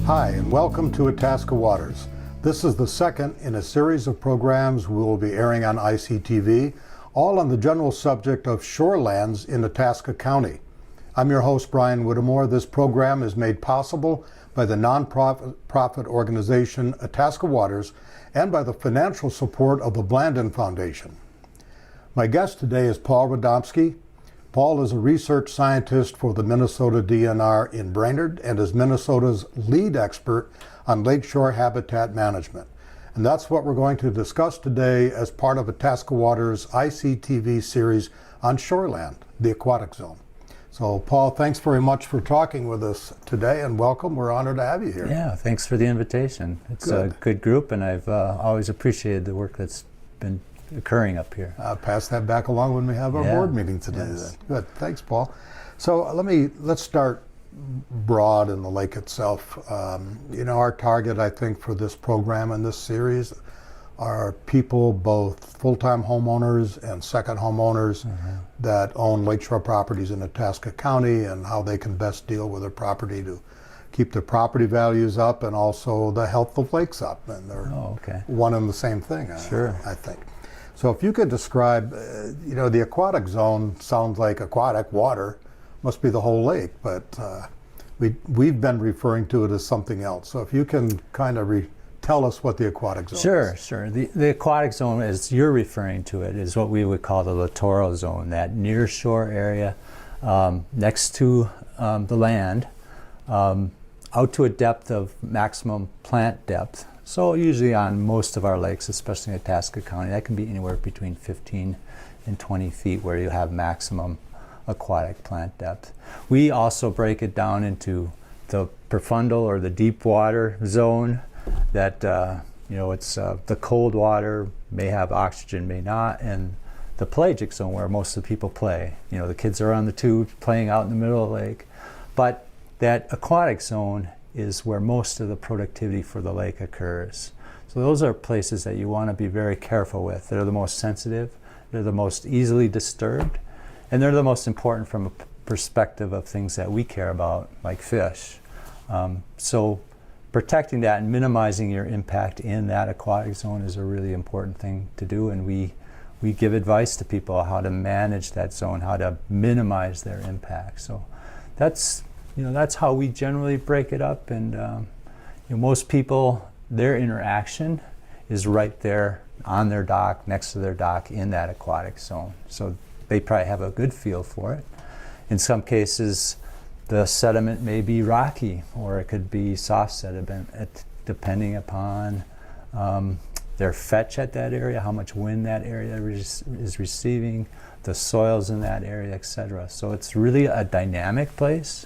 Hi, and welcome to Itasca Waters. This is the second in a series of programs we will be airing on ICTV, all on the general subject of shorelands in Itasca County. I'm your host, Brian Whittemore. This program is made possible by the nonprofit organization Itasca Waters and by the financial support of the Blandin Foundation. My guest today is Paul Radomski. Paul is a research scientist for the Minnesota DNR in Brainerd and is Minnesota's lead expert on lakeshore habitat management. And that's what we're going to discuss today as part of Itasca Waters' ICTV series on shoreland, the aquatic zone. So Paul, thanks very much for talking with us today and welcome. We're honored to have you here. Yeah, thanks for the invitation. It's a good group and I've always appreciated the work that's been occurring up here. I'll pass that back along when we have our board meeting today. Yes. Then. Good, thanks Paul. So let's start broad in the lake itself. Our target, I think, for this program and this series are people, both full-time homeowners and second homeowners that own lakeshore properties in Itasca County and how they can best deal with their property to keep their property values up and also the health of lakes up. And they're one and the same thing, I think. So if you could describe, the aquatic zone sounds like aquatic water, must be the whole lake, but we've been referring to it as something else. So if you can kind of tell us what the aquatic zone is. Sure. The aquatic zone, as you're referring to it, is what we would call the littoral zone, that near shore area next to the land, out to a depth of maximum plant depth. So usually on most of our lakes, especially in Itasca County, that can be anywhere between 15 and 20 feet where you have maximum aquatic plant depth. We also break it down into the profundal or the deep water zone that, it's the cold water, may have oxygen, may not, and the pelagic zone where most of the people play. The kids are on the tubes playing out in the middle of the lake. But that aquatic zone is where most of the productivity for the lake occurs. So those are places that you want to be very careful with. They're the most sensitive, they're the most easily disturbed, and they're the most important from a perspective of things that we care about, like fish. So protecting that and minimizing your impact in that aquatic zone is a really important thing to do, and we give advice to people how to manage that zone, how to minimize their impact. So that's how we generally break it up, and most people, their interaction is right there on their dock, next to their dock in that aquatic zone. So they probably have a good feel for it. In some cases, the sediment may be rocky, or it could be soft sediment, depending upon their fetch at that area, how much wind that area is receiving, the soils in that area, etc. So it's really a dynamic place.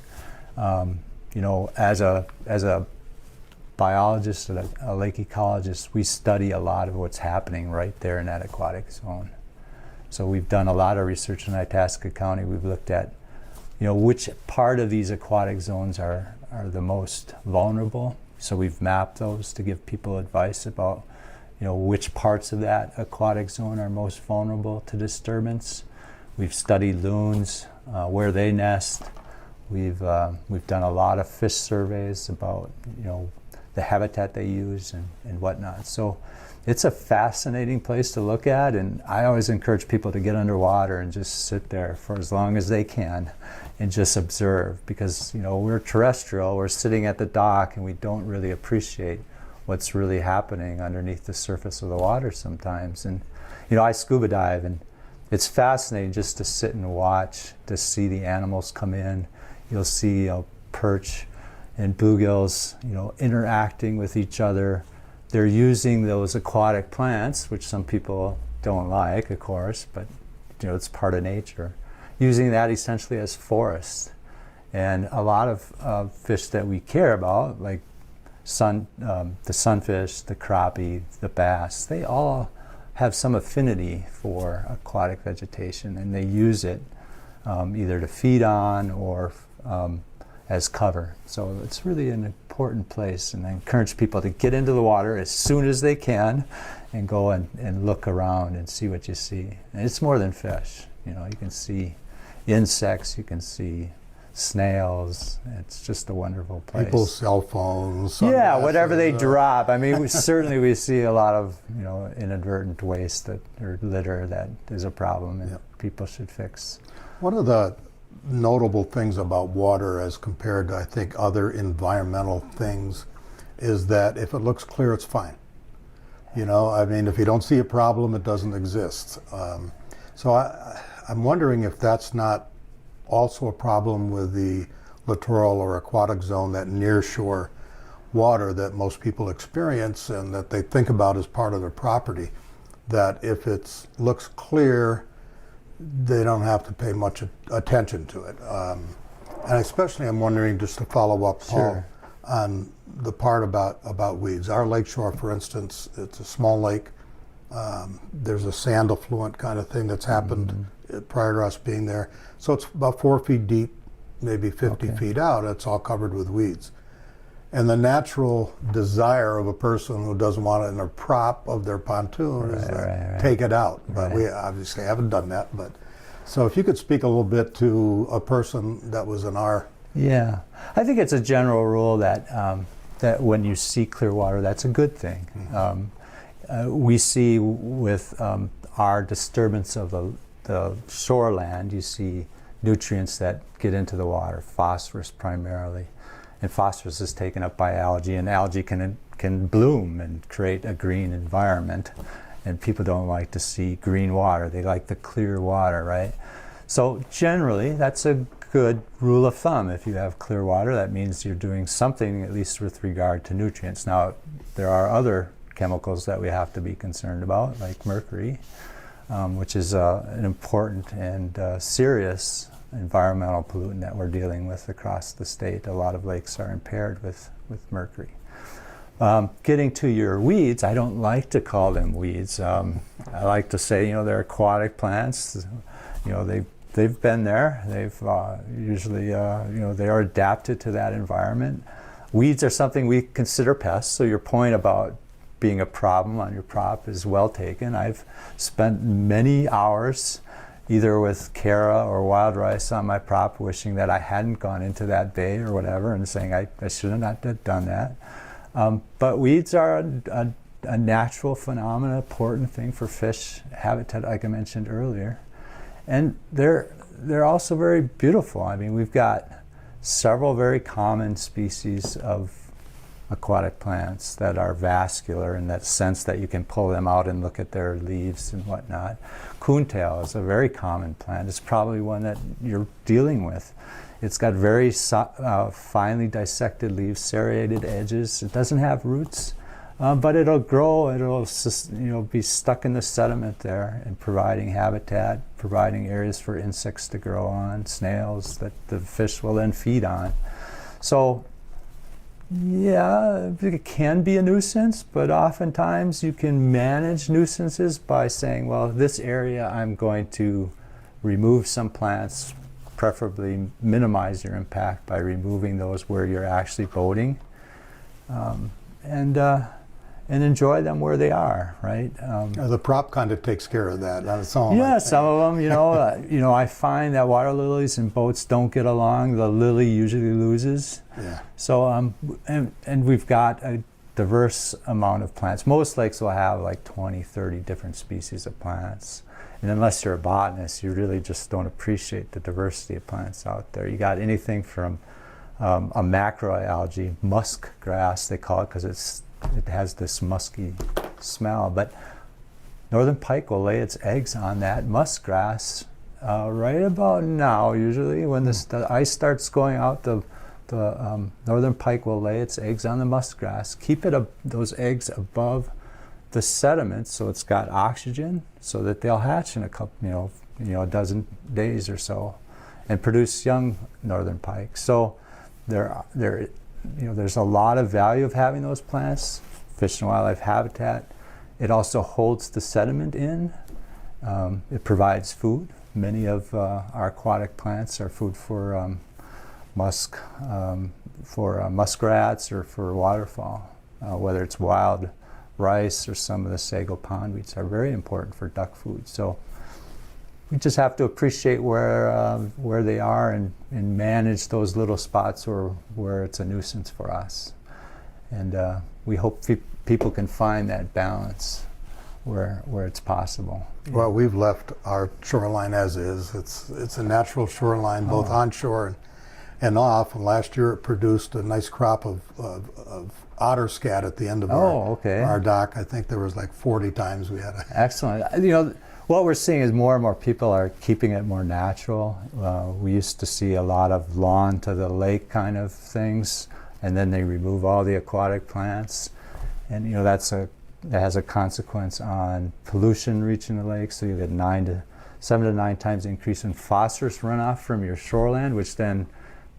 As a biologist and a lake ecologist, we study a lot of what's happening right there in that aquatic zone. So we've done a lot of research in Itasca County. We've looked at, which part of these aquatic zones are the most vulnerable. So we've mapped those to give people advice about, which parts of that aquatic zone are most vulnerable to disturbance. We've studied loons, where they nest. We've done a lot of fish surveys about the habitat they use and whatnot. So it's a fascinating place to look at, and I always encourage people to get underwater and just sit there for as long as they can and just observe, because we're terrestrial, we're sitting at the dock and we don't really appreciate what's really happening underneath the surface of the water sometimes. And I scuba dive, and it's fascinating just to sit and watch, to see the animals come in. You'll see perch and bluegills, interacting with each other. They're using those aquatic plants, which some people don't like, of course, but it's part of nature. Using that essentially as forest. And a lot of fish that we care about, like the sunfish, the crappie, the bass, they all have some affinity for aquatic vegetation, and they use it either to feed on or as cover. So it's really an important place, and I encourage people to get into the water as soon as they can and go and look around and see what you see. And it's more than fish. You know, you can see insects, you can see snails. It's just a wonderful place. People's cell phones. Yeah, whatever they drop. I mean, we see a lot of, you know, inadvertent waste or litter that is a problem, and people should fix. One of the notable things about water as compared to, I think, other environmental things is that if it looks clear, it's fine. You know, I mean, if you don't see a problem, it doesn't exist. So I'm wondering if that's not also a problem with the littoral or aquatic zone, that near shore water that most people experience and that they think about as part of their property, that if it looks clear, they don't have to pay much attention to it. And especially I'm wondering, just to follow up, Paul, Sure. on the part about weeds. Our lakeshore, for instance, it's a small lake. There's a sand affluent kind of thing that's happened prior to us being there. So it's about 4 feet deep, maybe 50 feet out. It's all covered with weeds. And the natural desire of a person who doesn't want it in a prop of their pontoon is to take it out. But we obviously haven't done that. But so if you could speak a little bit to a person that was in our... Yeah, I think it's a general rule that that when you see clear water, that's a good thing. We see with our disturbance of the shoreland, you see nutrients that get into the water, phosphorus primarily. And phosphorus is taken up by algae, and algae can bloom and create a green environment. And people don't like to see green water. They like the clear water, right? So generally, that's a good rule of thumb. If you have clear water, that means you're doing something, at least with regard to nutrients. Now, there are other chemicals that we have to be concerned about, like mercury, which is an important and serious environmental pollutant that we're dealing with across the state. A lot of lakes are impaired with mercury. Getting to your weeds, I don't like to call them weeds. I like to say, you know, they're aquatic plants. You know, they've been there. They've usually, you know, they are adapted to that environment. Weeds are something we consider pests. So your point about being a problem on your prop is well taken. I've spent many hours either with Cara or wild rice on my prop, wishing that I hadn't gone into that bay or whatever, and saying I should have not done that. But weeds are a natural phenomenon, important thing for fish habitat, like I mentioned earlier. And they're also very beautiful. I mean, we've got several very common species of aquatic plants that are vascular in that sense that you can pull them out and look at their leaves and whatnot. Coontail is a very common plant. It's probably one that you're dealing with. It's got very finely dissected leaves, serrated edges. It doesn't have roots, but it'll grow. It'll be stuck in the sediment there and providing habitat, providing areas for insects to grow on, snails that the fish will then feed on. So yeah, it can be a nuisance, but oftentimes you can manage nuisances by saying, well, this area I'm going to remove some plants, preferably minimize your impact by removing those where you're actually boating, and enjoy them where they are, right? The prop kind of takes care of that on its own. Yeah, some of them, you know, I find that water lilies and boats don't get along. The lily usually loses. Yeah. So, and we've got a diverse amount of plants. Most lakes will have like 20, 30 different species of plants. And unless you're a botanist, you really just don't appreciate the diversity of plants out there. You got anything from a macroalgae, musk grass, they call it, because it has this musky smell. But northern pike will lay its eggs on that musk grass right about now. Usually, when the ice starts going out, the northern pike will lay its eggs on the musk grass. Keep those eggs above the sediment, so it's got oxygen, so that they'll hatch in a couple, a dozen days or so, and produce young northern pike. So there's a lot of value of having those plants. Fish and wildlife habitat. It also holds the sediment in. It provides food. Many of our aquatic plants are food for muskrats or for waterfowl. Whether it's wild rice or some of the sago pondweeds are very important for duck food. So we just have to appreciate where they are and manage those little spots where it's a nuisance for us. And we hope people can find that balance where it's possible. Well, we've left our shoreline as is. It's a natural shoreline, both onshore and off. And last year it produced a nice crop of otter scat at the end of our dock. I think there was like 40 times we had a... Excellent. What we're seeing is more and more people are keeping it more natural. We used to see a lot of lawn to the lake kind of things, and then they remove all the aquatic plants. And that has a consequence on pollution reaching the lake. So you get 7 to 9 times increase in phosphorus runoff from your shoreland, which then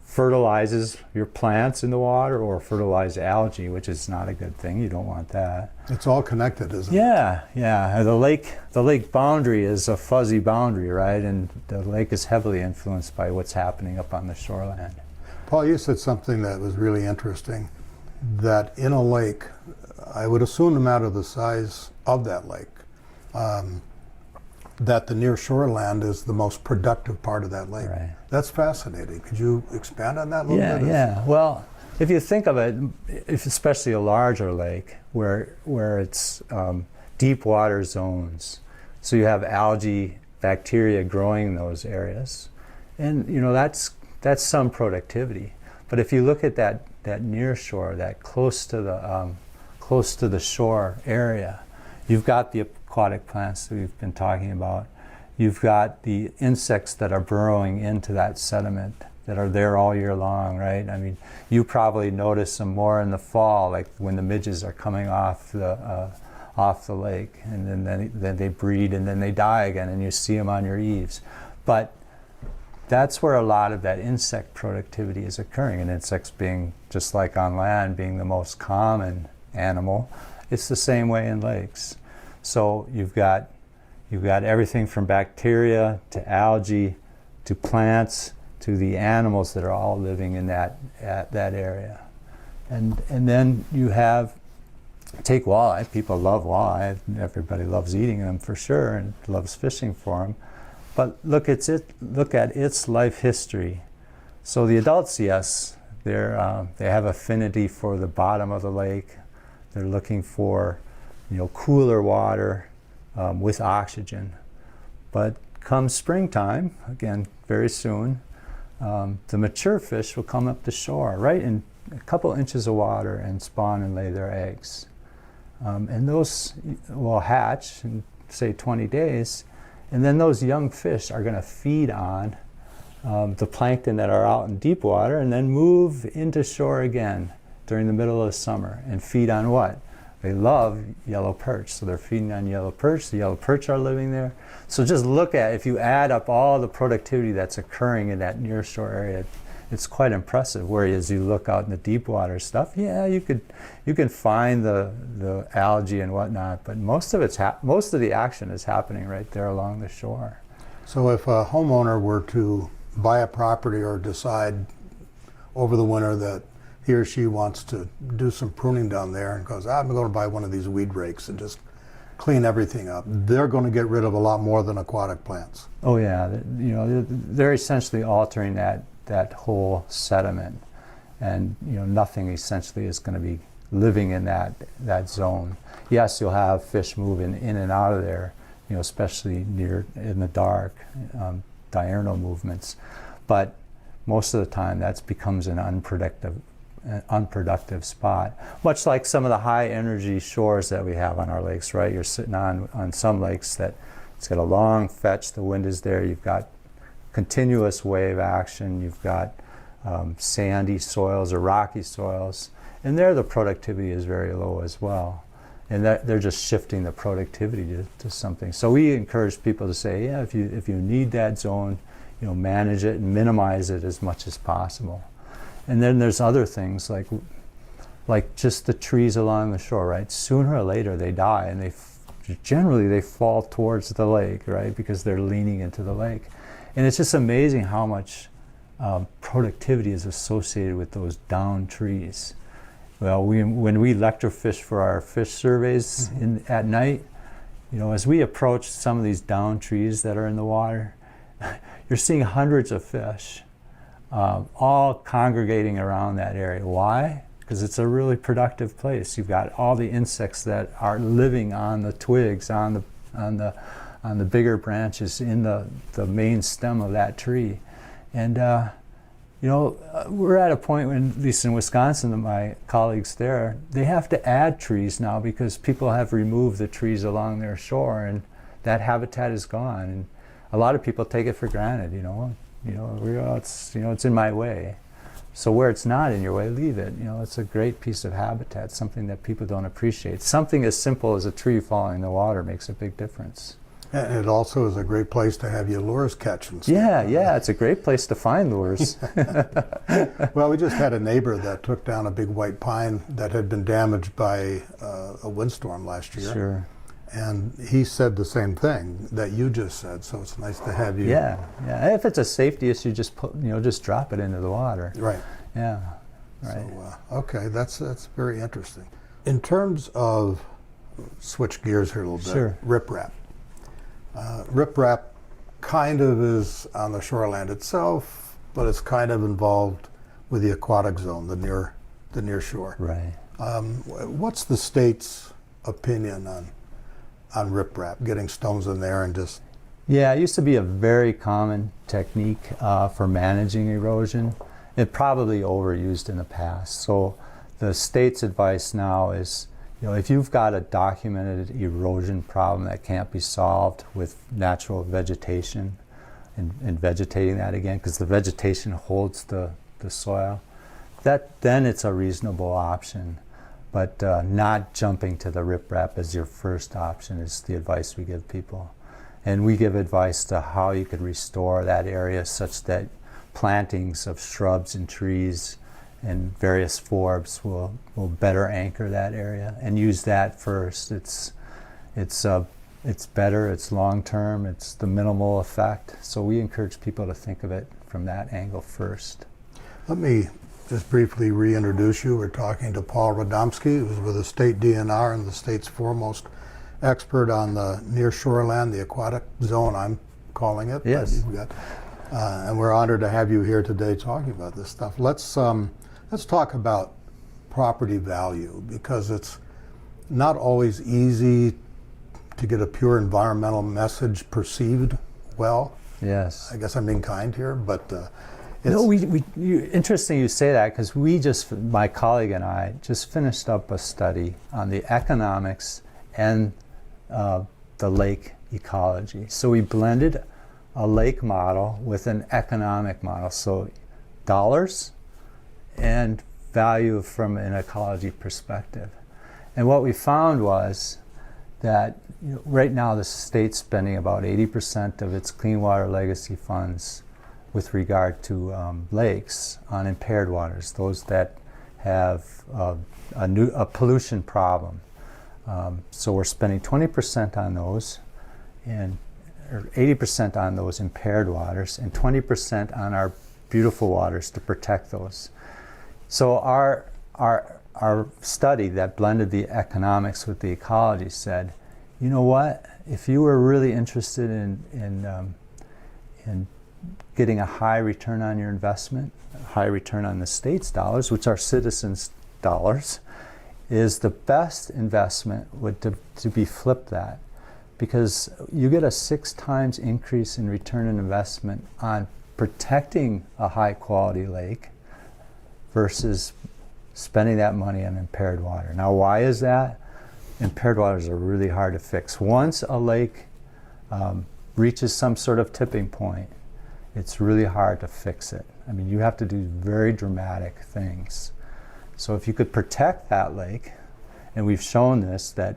fertilizes your plants in the water or fertilize algae, which is not a good thing. You don't want that. It's all connected, isn't it? Yeah. The lake boundary is a fuzzy boundary, right? And the lake is heavily influenced by what's happening up on the shoreland. Paul, you said something that was really interesting, that in a lake, I would assume no matter the size of that lake, that the near shoreland is the most productive part of that lake. Right. That's fascinating. Could you expand on that a little bit? Yeah. Well, if you think of it, especially a larger lake where it's deep water zones, so you have algae, bacteria growing in those areas, and that's some productivity. But if you look at that near shore, that close to the shore area, you've got the aquatic plants that we've been talking about. You've got the insects that are burrowing into that sediment that are there all year long, right? I mean, you probably notice some more in the fall, like when the midges are coming off the lake, and then they breed and then they die again, and you see them on your eaves. But that's where a lot of that insect productivity is occurring, and insects being, just like on land, being the most common animal. It's the same way in lakes. So you've got everything from bacteria to algae to plants to the animals that are all living in that area. And then you take walleye. People love walleye. Everybody loves eating them for sure and loves fishing for them. But look at its life history. So the adults, yes, they have affinity for the bottom of the lake. They're looking for cooler water with oxygen. But come springtime, again, very soon, the mature fish will come up the shore, right in a couple inches of water, and spawn and lay their eggs. And those will hatch in, say, 20 days, and then those young fish are going to feed on the plankton that are out in deep water, and then move into shore again during the middle of the summer and feed on what? They love yellow perch, so they're feeding on yellow perch. The yellow perch are living there. So just look at, if you add up all the productivity that's occurring in that near shore area, it's quite impressive. Whereas you look out in the deep water stuff, yeah, you can find the algae and whatnot, but most of the action is happening right there along the shore. So if a homeowner were to buy a property or decide over the winter that he or she wants to do some pruning down there and goes, I'm going to buy one of these weed rakes and just clean everything up, they're going to get rid of a lot more than aquatic plants. Oh yeah, they're essentially altering that whole sediment, and nothing essentially is going to be living in that zone. Yes, you'll have fish moving in and out of there, especially near in the dark, diurnal movements, but most of the time that becomes an unproductive spot, much like some of the high energy shores that we have on our lakes, right? You're sitting on some lakes that it's got a long fetch, the wind is there, you've got continuous wave action, you've got sandy soils or rocky soils, and there the productivity is very low as well, and they're just shifting the productivity to something. So we encourage people to say, yeah, if you need that zone, manage it and minimize it as much as possible. And then there's other things like just the trees along the shore, right? Sooner or later they die, and generally they fall towards the lake, right? Because they're leaning into the lake. And it's just amazing how much productivity is associated with those downed trees. Well, when we electrofish for our fish surveys at night, as we approach some of these downed trees that are in the water, you're seeing hundreds of fish all congregating around that area. Why? Because it's a really productive place. You've got all the insects that are living on the twigs, on the bigger branches in the main stem of that tree. And we're at a point when, at least in Wisconsin, my colleagues there, they have to add trees now because people have removed the trees along their shore, and that habitat is gone. And a lot of people take it for granted. It's in my way. So where it's not in your way, leave it. It's a great piece of habitat, something that people don't appreciate. Something as simple as a tree falling in the water makes a big difference. And it also is a great place to have your lures catch and stuff. Yeah, it's a great place to find lures. Well, we just had a neighbor that took down a big white pine that had been damaged by a windstorm last year. Sure. And he said the same thing that you just said, so it's nice to have you. Yeah. If it's a safety issue, just just drop it into the water. Right. Yeah. Right. So, okay, that's very interesting. In terms of, switch gears here a little bit. Sure. Riprap. Riprap kind of is on the shoreland itself, but it's kind of involved with the aquatic zone, the near shore. Right. What's the state's opinion on riprap, getting stones in there and just... Yeah, it used to be a very common technique for managing erosion. It probably overused in the past. So the state's advice now is, if you've got a documented erosion problem that can't be solved with natural vegetation and vegetating that again, because the vegetation holds the soil, then it's a reasonable option. But not jumping to the riprap as your first option is the advice we give people. And we give advice to how you could restore that area such that plantings of shrubs and trees and various forbs will better anchor that area, and use that first. It's better, it's long term, it's the minimal effect. So we encourage people to think of it from that angle first. Let me just briefly reintroduce you. We're talking to Paul Radomski, who's with the state DNR and the state's foremost expert on the near shoreland, the aquatic zone, I'm calling it. Yes. And we're honored to have you here today talking about this stuff. Let's talk about property value, because it's not always easy to get a pure environmental message perceived well. Yes. I guess I'm being kind here, but no, interesting you say that, because my colleague and I just finished up a study on the economics and the lake ecology. So we blended a lake model with an economic model. So dollars and value from an ecology perspective. And what we found was that right now the state's spending about 80% of its clean water legacy funds with regard to lakes on impaired waters, those that have a pollution problem. So we're spending 20% on those, or 80% on those impaired waters, and 20% on our beautiful waters to protect those. So our study that blended the economics with the ecology said, you know what? If you were really interested in getting a high return on your investment, a high return on the state's dollars, which are citizens' dollars, is the best investment to be flipped that. Because you get a 6 times increase in return on investment on protecting a high quality lake versus spending that money on impaired water. Now, why is that? Impaired waters are really hard to fix. Once a lake reaches some sort of tipping point, it's really hard to fix it. I mean, you have to do very dramatic things. So if you could protect that lake, and we've shown this, that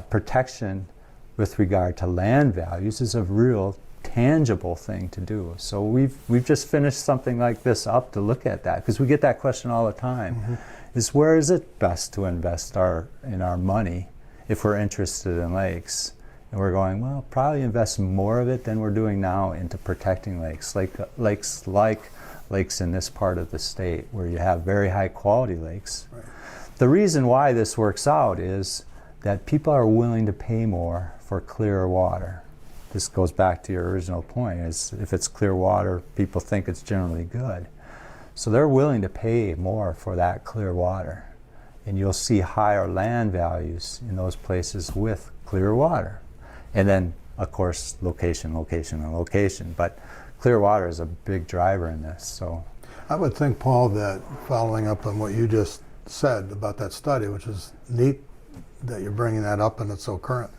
protection with regard to land values is of real tangible thing to do. So we've just finished something like this up to look at that, because we get that question all the time. Is where is it best to invest our money if we're interested in lakes? And we're going, well, probably invest more of it than we're doing now into protecting lakes in this part of the state where you have very high quality lakes. Right. The reason why this works out is that people are willing to pay more for clearer water. This goes back to your original point, is if it's clear water, people think it's generally good. So they're willing to pay more for that clear water. And you'll see higher land values in those places with clear water. And then, of course, location, location, and location. But clear water is a big driver in this. So I would think, Paul, that following up on what you just said about that study, which is neat that you're bringing that up and it's so current,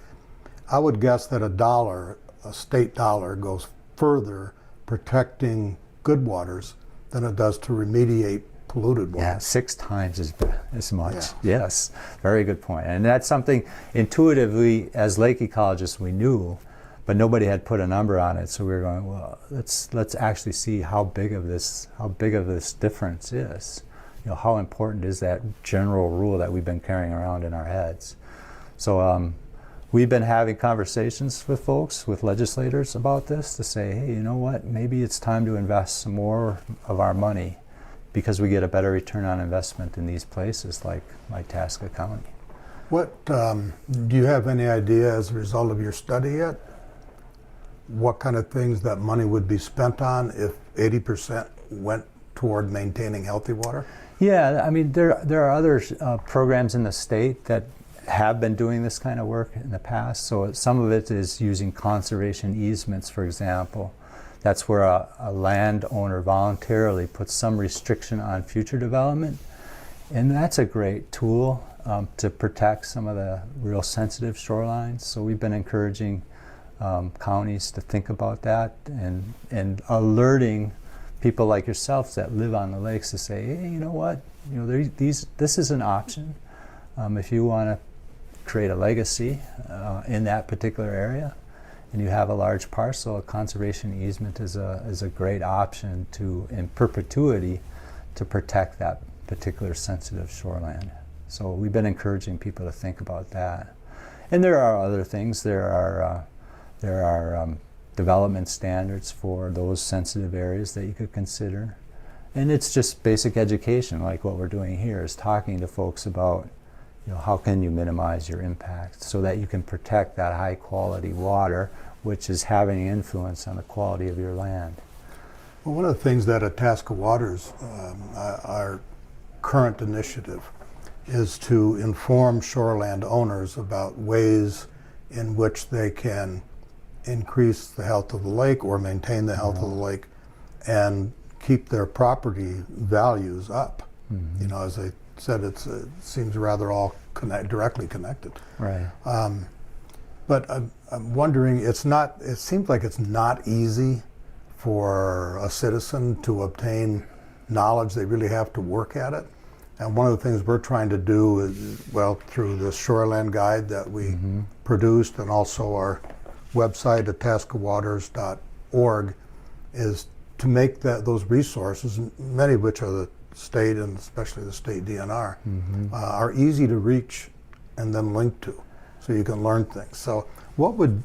I would guess that a state dollar, goes further protecting good waters than it does to remediate polluted waters. yeah, 6 times as much. Yeah. Yes, very good point. And that's something intuitively, as lake ecologists, we knew, but nobody had put a number on it. So we were going, well, let's actually see how big of this difference is. You know, how important is that general rule that we've been carrying around in our heads? So we've been having conversations with folks, with legislators about this, to say, hey, you know what, maybe it's time to invest some more of our money because we get a better return on investment in these places like Itasca County. What do you have any idea, as a result of your study yet, what kind of things that money would be spent on if 80% went toward maintaining healthy water? Yeah, I mean, there are other programs in the state that have been doing this kind of work in the past. So some of it is using conservation easements, for example. That's where a landowner voluntarily puts some restriction on future development. And that's a great tool to protect some of the real sensitive shorelines. So we've been encouraging counties to think about that, and alerting people like yourselves that live on the lakes to say, hey, you know what, this is an option. If you want to create a legacy in that particular area, and you have a large parcel, a conservation easement is a great option in perpetuity, to protect that particular sensitive shoreline. So we've been encouraging people to think about that. And there are other things. There are development standards for those sensitive areas that you could consider. And it's just basic education, like what we're doing here, is talking to folks about, how can you minimize your impact so that you can protect that high quality water, which is having an influence on the quality of your land. Well, one of the things that Itasca Waters, our current initiative, is to inform shoreland owners about ways in which they can increase the health of the lake or maintain the health of the lake and keep their property values up. Mm-hmm. As I said, it seems rather all directly connected. Right. But I'm wondering, it seems like it's not easy for a citizen to obtain knowledge. They really have to work at it. And one of the things we're trying to do is, through the Shoreland Guide that we produced, and also our website, itascawaters.org, is to make those resources, many of which are the state and especially the state DNR, are easy to reach and then link to, so you can learn things. So what would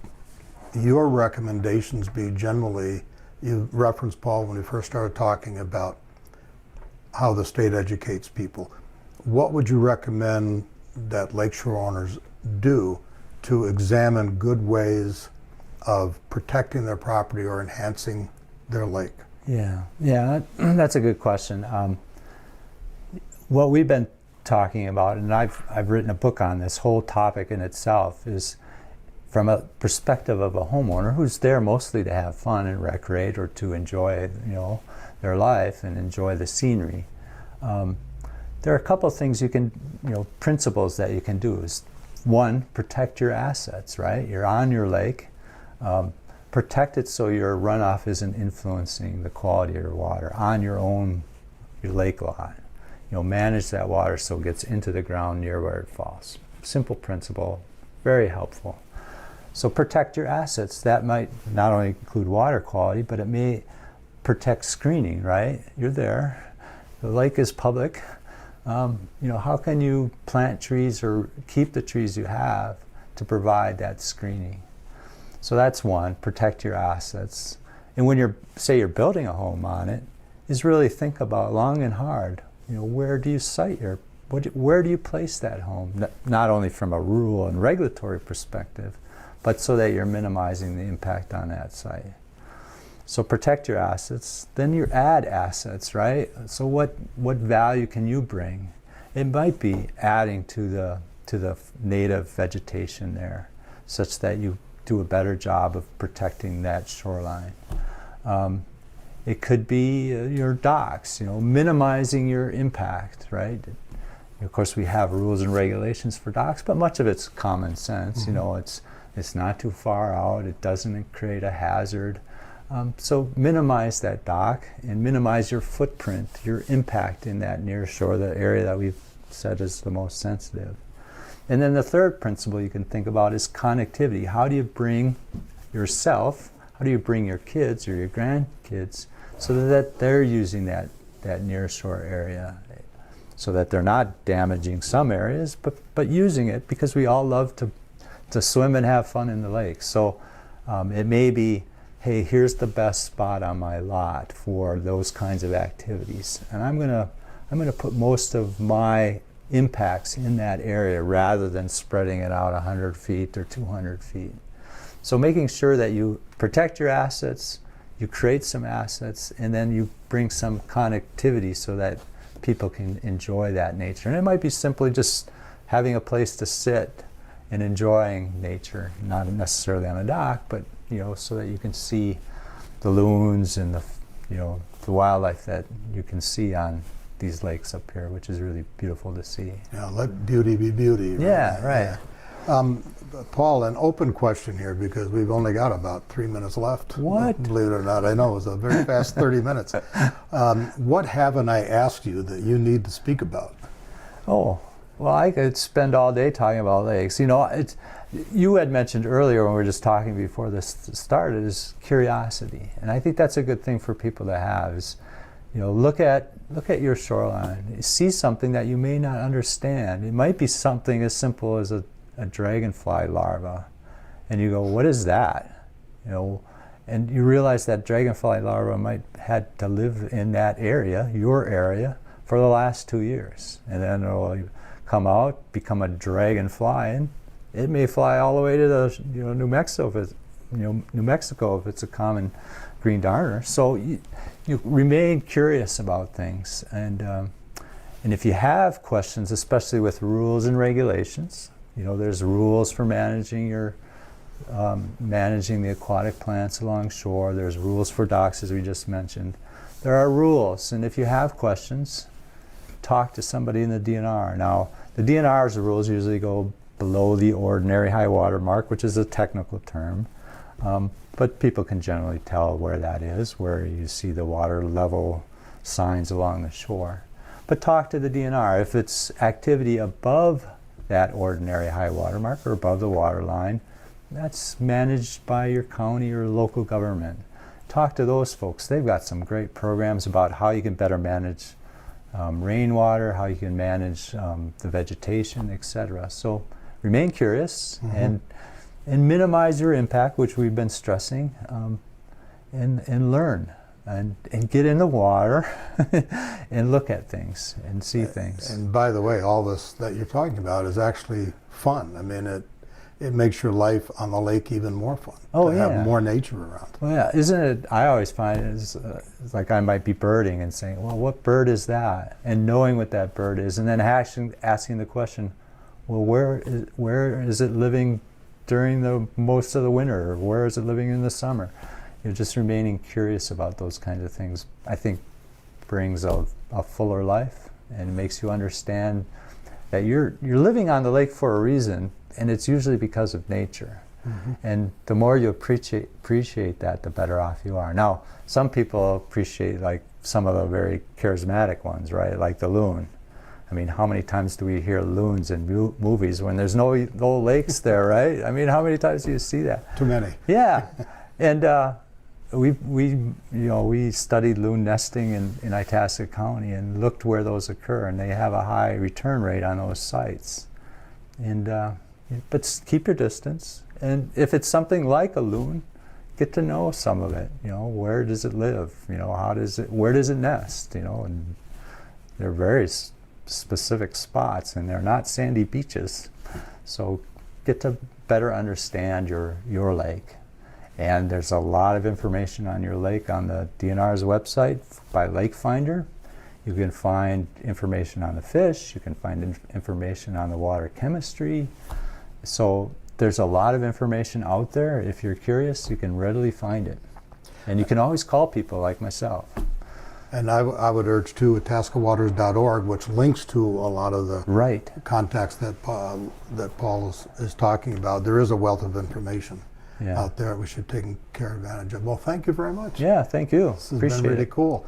your recommendations be generally? You referenced, Paul, when we first started talking about how the state educates people. What would you recommend that lakeshore owners do to examine good ways of protecting their property or enhancing their lake? Yeah, that's a good question. What we've been talking about, and I've written a book on this whole topic in itself, is from a perspective of a homeowner who's there mostly to have fun and recreate, or to enjoy, their life and enjoy the scenery. There are a couple of things principles that you can do. Is one, protect your assets, right? You're on your lake. Protect it so your runoff isn't influencing the quality of your water on your lake lot. Manage that water so it gets into the ground near where it falls. Simple principle, very helpful. So protect your assets. That might not only include water quality, but it may protect screening, right? You're there. The lake is public. How can you plant trees or keep the trees you have to provide that screening? So that's one, protect your assets. And when you're building a home on it, is really think about long and hard, where do you site where do you place that home? Not only from a rural and regulatory perspective, but so that you're minimizing the impact on that site. So protect your assets, then you add assets, right? So what value can you bring? It might be adding to the native vegetation there, such that you do a better job of protecting that shoreline. It could be your docks, minimizing your impact, right? Of course, we have rules and regulations for docks, but much of it's common sense. It's not too far out. It doesn't create a hazard. So minimize that dock and minimize your footprint, your impact in that near shore, the area that we've said is the most sensitive. And then the third principle you can think about is connectivity. How do you bring yourself, how do you bring your kids or your grandkids so that they're using that near shore area, so that they're not damaging some areas, but using it, because we all love to swim and have fun in the lake. So it may be, hey, here's the best spot on my lot for those kinds of activities, and I'm gonna put most of my impacts in that area rather than spreading it out 100 feet or 200 feet. So making sure that you protect your assets, you create some assets, and then you bring some connectivity so that people can enjoy that nature. And it might be simply just having a place to sit and enjoying nature, not necessarily on a dock, but so that you can see the loons and the wildlife that you can see on these lakes up here, which is really beautiful to see. Yeah, let beauty be beauty. Right? Yeah, right. Yeah. Paul, an open question here, because we've only got about 3 minutes left. What? Believe it or not, I know it was a very fast 30 minutes. What haven't I asked you that you need to speak about? Oh, well, I could spend all day talking about lakes. You had mentioned earlier when we were just talking before this started is curiosity, and I think that's a good thing for people to have. Is look at your shoreline, see something that you may not understand. It might be something as simple as a dragonfly larva, and you go, what is that? And you realize that dragonfly larva might had to live in that area, your area, for the last 2 years, and then it'll come out, become a dragonfly, and it may fly all the way to New Mexico if it's a common green darner. So you remain curious about things, and if you have questions, especially with rules and regulations, there's rules for managing the aquatic plants along shore. There's rules for docks, as we just mentioned. There are rules, and if you have questions, talk to somebody in the DNR. Now, the DNR's rules usually go below the ordinary high water mark, which is a technical term, but people can generally tell where that is, where you see the water level signs along the shore. But talk to the DNR. If it's activity above that ordinary high water mark or above the water line, that's managed by your county or local government. Talk to those folks. They've got some great programs about how you can better manage rainwater, how you can manage the vegetation, etc. So remain curious and minimize your impact, which we've been stressing, and learn and get in the water and look at things and see things. And by the way, all this that you're talking about is actually fun. I mean, it makes your life on the lake even more fun. Oh, to have more nature around. Well, yeah, isn't it? I always find it's like I might be birding and saying, well, what bird is that? And knowing what that bird is, and then asking the question, well, where is it living during the most of the winter, or where is it living in the summer? Just remaining curious about those kinds of things, I think, brings a fuller life and makes you understand that you're living on the lake for a reason, and it's usually because of nature. And the more you appreciate that, the better off you are. Now, some people appreciate like some of the very charismatic ones, right? Like the loon. I mean, how many times do we hear loons in movies when there's no lakes there, right? I mean, how many times do you see that? Too many. Yeah, and we studied loon nesting in Itasca County and looked where those occur, and they have a high return rate on those sites. And but keep your distance, and if it's something like a loon, get to know some of it. Where does it live? Where does it nest? And they're very specific spots, and they're not sandy beaches. So get to better understand your lake. And there's a lot of information on your lake on the DNR's website by Lake Finder. You can find information on the fish, you can find information on the water chemistry. So there's a lot of information out there. If you're curious, you can readily find it. And you can always call people like myself. And I would urge too, itascawaters.org, which links to a lot of the contacts that Paul is talking about. There is a wealth of information out there we should take advantage of. Well, thank you very much. Yeah, thank you. This has been really cool.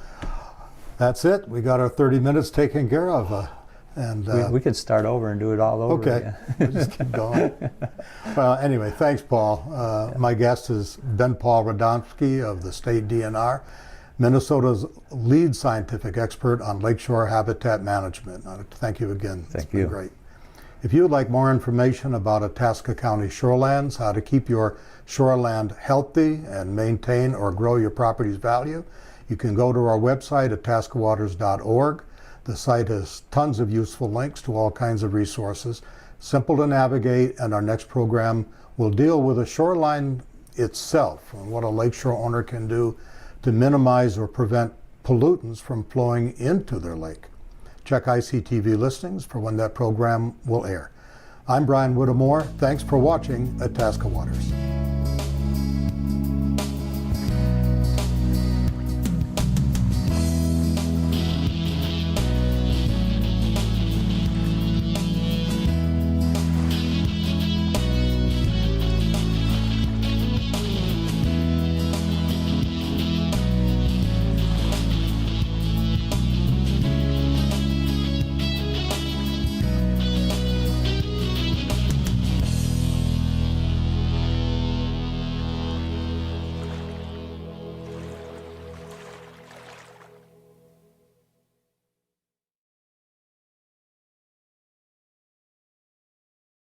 That's it. We got our 30 minutes taken care of. And we could start over and do it all over again. We'll just keep going. Well, anyway, thanks, Paul. My guest has been Paul Radomski of the state DNR, Minnesota's lead scientific expert on lakeshore habitat management. Thank you again. Thank it's been you. Great. If you would like more information about Itasca County shorelands, how to keep your shoreland healthy and maintain or grow your property's value, you can go to our website, itascawaters.org. The site has tons of useful links to all kinds of resources, simple to navigate, and our next program will deal with the shoreline itself and what a lakeshore owner can do to minimize or prevent pollutants from flowing into their lake. Check ICTV listings for when that program will air. I'm Brian Whittemore. Thanks for watching Itasca Waters.